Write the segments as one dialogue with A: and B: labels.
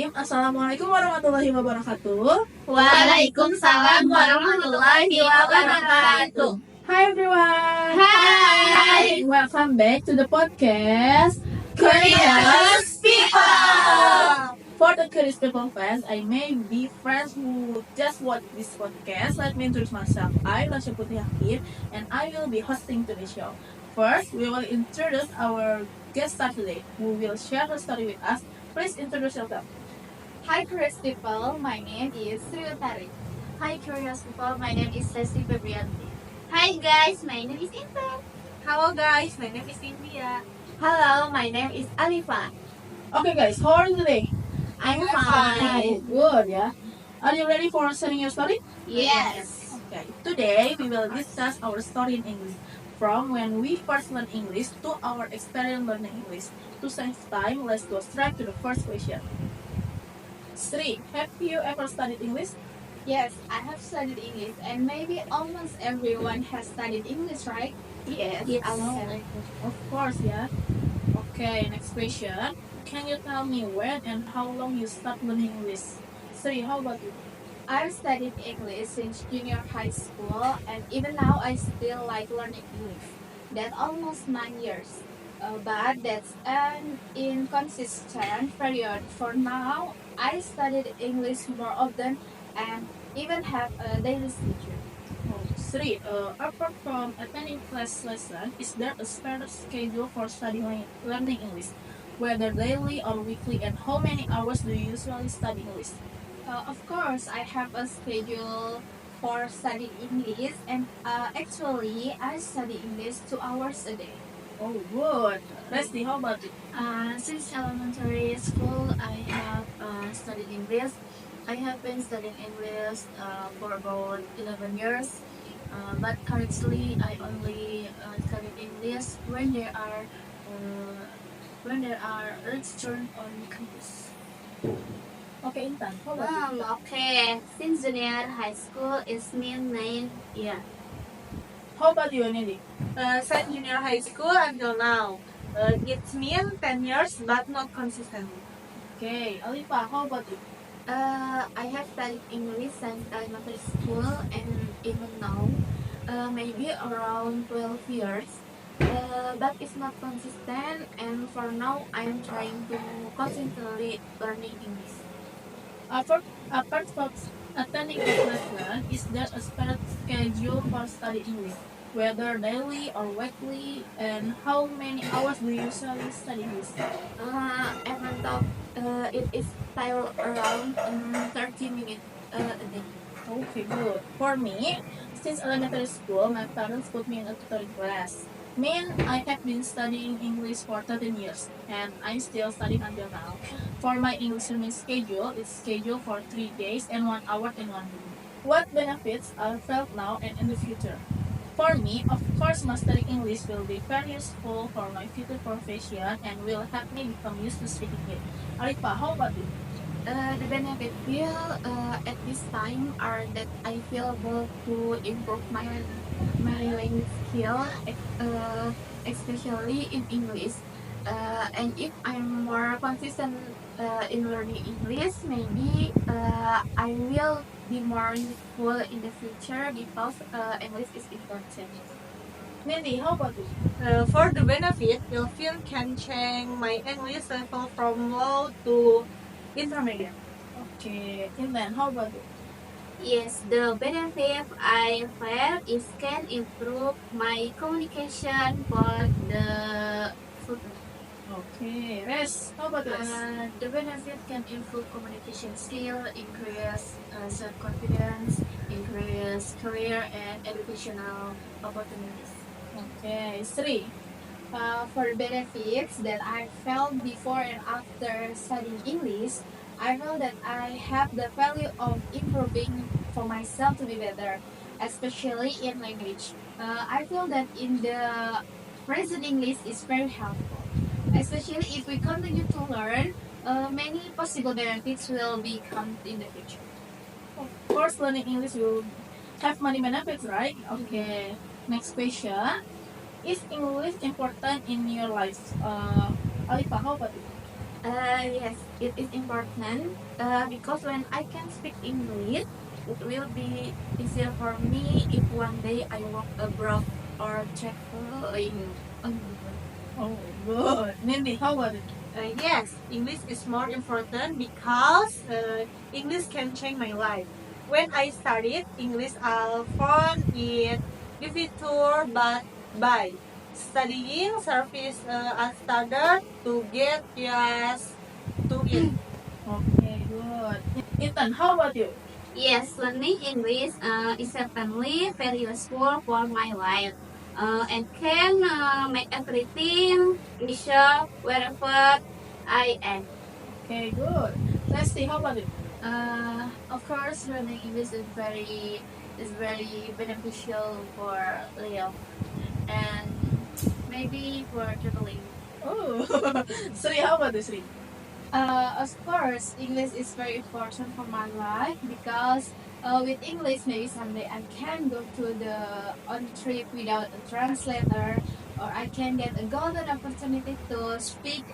A: Bismillahirrahmanirrahim. Assalamualaikum warahmatullahi wabarakatuh.
B: Waalaikumsalam warahmatullahi wabarakatuh.
A: Hi everyone.
B: Hi.
A: Welcome back to the podcast
B: Curious people.
A: For the Curious People fans, I may be friends who just watch this podcast. Let me introduce myself. I'm Rasya Putri Hakim, and I will be hosting today's show. First, we will introduce our guest star today, who will share her story with us. Please introduce yourself.
C: Hi Curious people, my name is Sri Utari.
B: Hi curious people, my name is Ceci Febrianti. Hi guys, my name is Intan.
D: Hello guys, my name is Cynthia.
B: Hello, my name is Alifa.
A: Okay, guys, how are you today?
B: I'm fine.
A: Good, yeah. Are you ready for sharing your story?
B: Yes.
A: Okay. Today we will discuss our story in English, from when we first learned English to our experience learning English. To save time, let's go straight to the first question. Sri, have you ever studied English?
C: Yes, I have studied English, and maybe almost everyone has studied English, right?
B: Yes.
C: I know.
A: Of course, yeah. Okay, next question. Can you tell me when and how long you start learning English? Sri, how about you?
C: I've studied English since junior high school, and even now I still like learning English. That's almost 9 years. But that's an inconsistent period. For now, I studied English more often and even have a daily schedule.
A: Oh, Sri, apart from attending class lesson, is there a standard schedule for studying learning English? Whether daily or weekly, and how many hours do you usually study English?
C: Of course, I have a schedule for studying English, and actually, I study English 2 hours a day.
A: Oh, good. Leslie, how about you?
B: Since elementary school, I have studied English. I have been studying English for about 11 years. But currently, I only study English when there are lectures on campus.
A: Okay, Intan, how about you?
B: Okay. Since junior high school is mean 9 year.
A: How about you, Nili?
D: Since junior high school until now. It's been 10 years but not consistently.
A: Okay, Alifa, how about you?
B: I have studied English since elementary school and even now, maybe around 12 years. But it's not consistent, and for now, I'm trying to consistently learning English.
A: Apart from attending a lesson, is there a special schedule for studying English? Whether daily or weekly, and how many hours do you usually study English?
B: Even though it is still around 30 minutes a day.
A: Okay, good. For me, since elementary school, my parents put me in a tutoring class. I have been studying English for 13 years, and I'm still studying until now. For my English learning schedule, it's scheduled for 3 days and 1 hour in 1 week. What benefits are felt now and in the future? For me, of course, mastering English will be very useful for my future profession and will help me become used to speaking it. Arifa, how about you?
B: The benefit at this time are that I feel able to improve my language skill, especially in English. And if I'm more consistent in learning English, maybe I will be more useful in the future because English is important.
A: Nindi, how about you?
D: For the benefit, Philippine can change my English level from low to intermediate.
A: Okay, Intan, how about you?
B: Yes, the benefit I felt is can improve my communication for the future.
A: Okay, Res, how about Res?
B: The benefit can improve communication skill, increase self-confidence, increase career and educational opportunities.
A: Okay, Sri.
C: For benefits that I felt before and after studying English, I feel that I have the value of improving for myself to be better, especially in language. I feel that in the present English is very helpful, especially if we continue to learn. Many possible benefits will become in the future.
A: Of course, learning English will have many benefits, right? Okay, next question. Is English important in your life? Alifa, how about you?
B: Yes, it is important because when I can speak English, it will be easier for me if one day I work abroad or traveling on the road.
A: Oh, good. Mindy, how about it?
D: Yes, English is more important because English can change my life. When I studied English, I found it difficult, but by studying service, I started to get used to it.
A: Okay, good. Ethan, how about you?
E: Yes, learning English is certainly very useful for my life and can make everything easier wherever I am.
A: Okay, good. Leslie, how about it?
C: Of course, learning English is very beneficial for Leo and maybe for traveling.
A: Oh, Sri, how about this, Sri?
C: Of course, English is very important for my life because with English, maybe someday I can go to the on trip without a translator, or I can get a golden opportunity to speak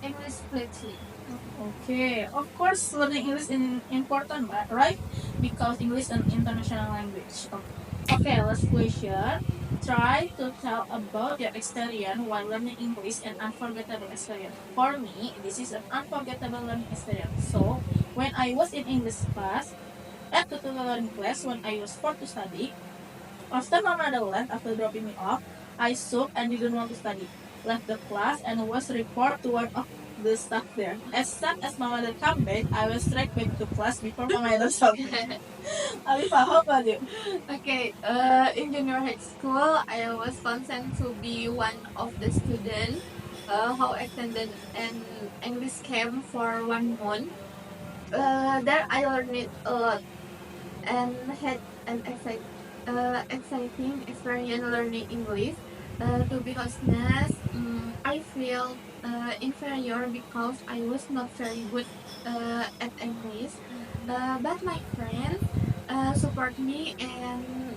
C: English fluently.
A: Okay, of course, learning English is important, right? Because English is an international language. Okay, last question. Try to tell about your experience while learning English and unforgettable experience. For me, this is an unforgettable learning experience. So, when I was in English class, at tutorial learning class, when I was forced to study, after my mother left after dropping me off, I shook and didn't want to study. Left the class and was reported to one of the staff there. As soon as my mother came back, I was straight back to class before my mother saw me. Alifa, how about you?
B: Okay, in junior high school, I was concerned to be one of the students who attended an English camp for 1 month. There I learned a lot and had an exciting experience learning English. To be honest, I feel inferior because I was not very good at English. But my friends support me, and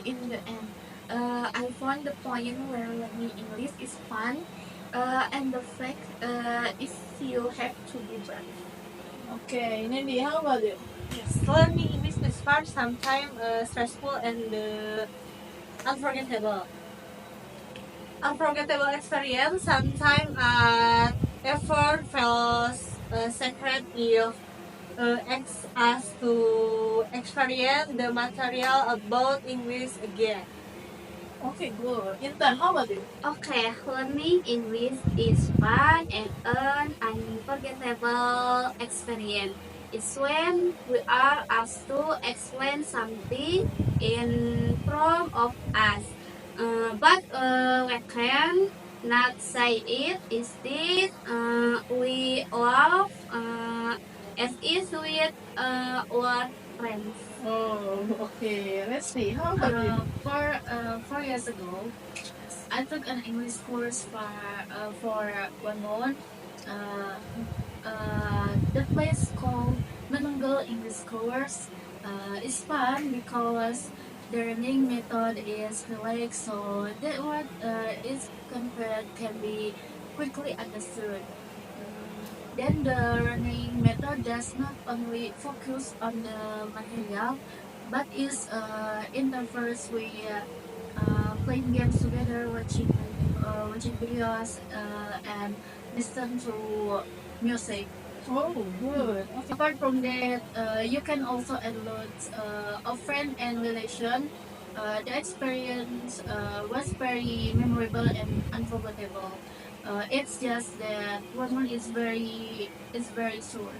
B: in the end, I found the point where learning English is fun, and the fact is you have to be brave.
A: Okay, Nindi, how about you?
D: Yes, learning English is fun, sometimes stressful and unforgettable. Unforgettable experience. Sometimes effort feels sacred if asks us to experience the material about English again.
A: Okay, good. Intan, how about you?
E: Okay, learning English is fun and an unforgettable experience. It's when we are asked to explain something in front of us, but we can not say it. Instead, we laugh as is with our friends.
A: Oh, okay. Let's see. How about you?
C: 4 years ago, I took an English course for 1 month. Uh, the place called Manunggal English course. It's fun because the learning method is relaxed, so that what is compared can be quickly understood. Then the learning method does not only focus on the material, but is interferes with playing games together, watching videos, and listen to music.
A: Oh, good. Okay.
C: Apart from that, you can also enroll a friend and relation. The experience was very memorable and unforgettable. It's just that one is very short.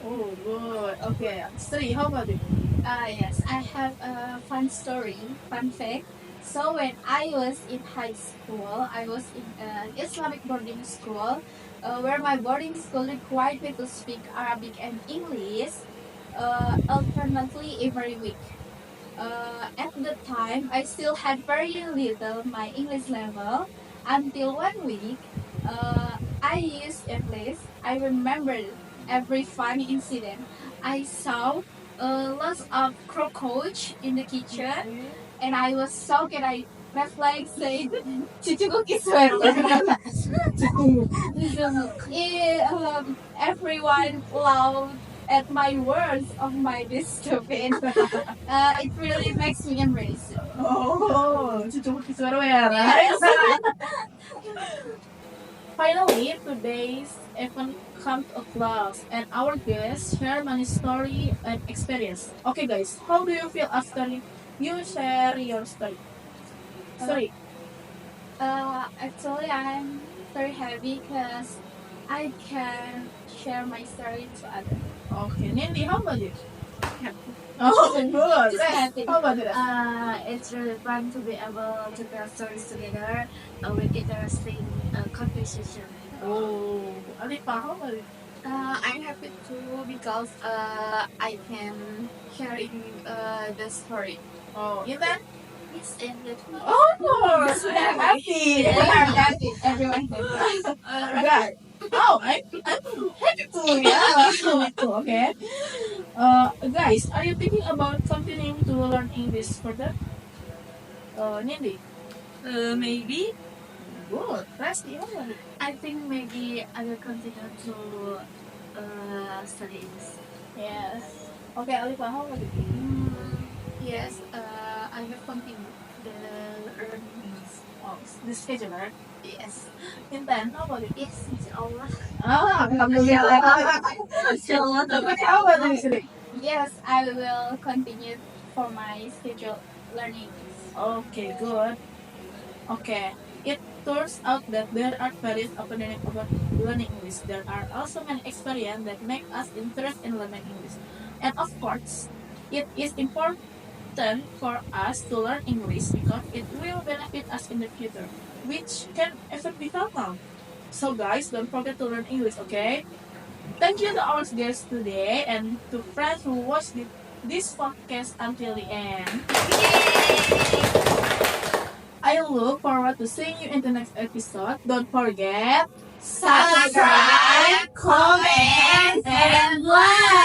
A: Oh, good. Okay. Sri, how about you?
C: Yes, I have a fun story, fun fact. So when I was in high school, I was in an Islamic boarding school, where my boarding school required me to speak Arabic and English, alternately every week. At the time, I still had very little my English level. Until one week, I used English. I remembered every funny incident. I saw lots of cockroach in the kitchen,
A: Okay.
C: and I was shocked. And my flag said Chichukuki swear. Everyone laughed at my words of my this stupid. It really makes me embrace it.
A: Oh, cucu swear. Finally, today's event come to a close, and our guests share many story and experience. Okay, guys, how do you feel after you share your story? Sorry.
C: Actually, I'm very happy because I can share my story to others.
A: Okay, Nindi, how about you?
E: Happy.
A: Oh, good.
C: Just happy.
A: How about you?
E: It's really fun to be able to tell stories together with interesting conversation.
A: Oh, Alifa, how about you?
B: I'm happy too because I can sharing the story.
A: Oh, Intan?
E: Yes, and that
A: Oh, so happy.
C: We are happy. Everyone happy.
A: Right. Oh, I'm happy too. Yeah, me too. Okay. Guys, are you thinking about continuing to learn English further? Nindi.
E: maybe
A: Good. Resti, how about it?
E: I think maybe I will continue to study English.
A: Yes. Okay, Alifa, how about it?
B: Yes, I have continued the learning.
A: Oh, the scheduler.
B: Yes.
A: Intan, how about it?
E: Yes, inshallah.
A: Ah, alhamdulillah.
E: Inshallah.
A: Okay, how about it, Sri?
C: Yes, I will continue for my schedule learning.
A: Okay, good. Okay. It turns out that there are various opinions about learning English. There are also many experiences that make us interested in learning English. And of course, it is important for us to learn English because it will benefit us in the future, which can even be felt now. So guys, don't forget to learn English, okay? Thank you to our guests today and to friends who watched this podcast until the end. I look forward to seeing you in the next episode. Don't forget, subscribe, comment, and like.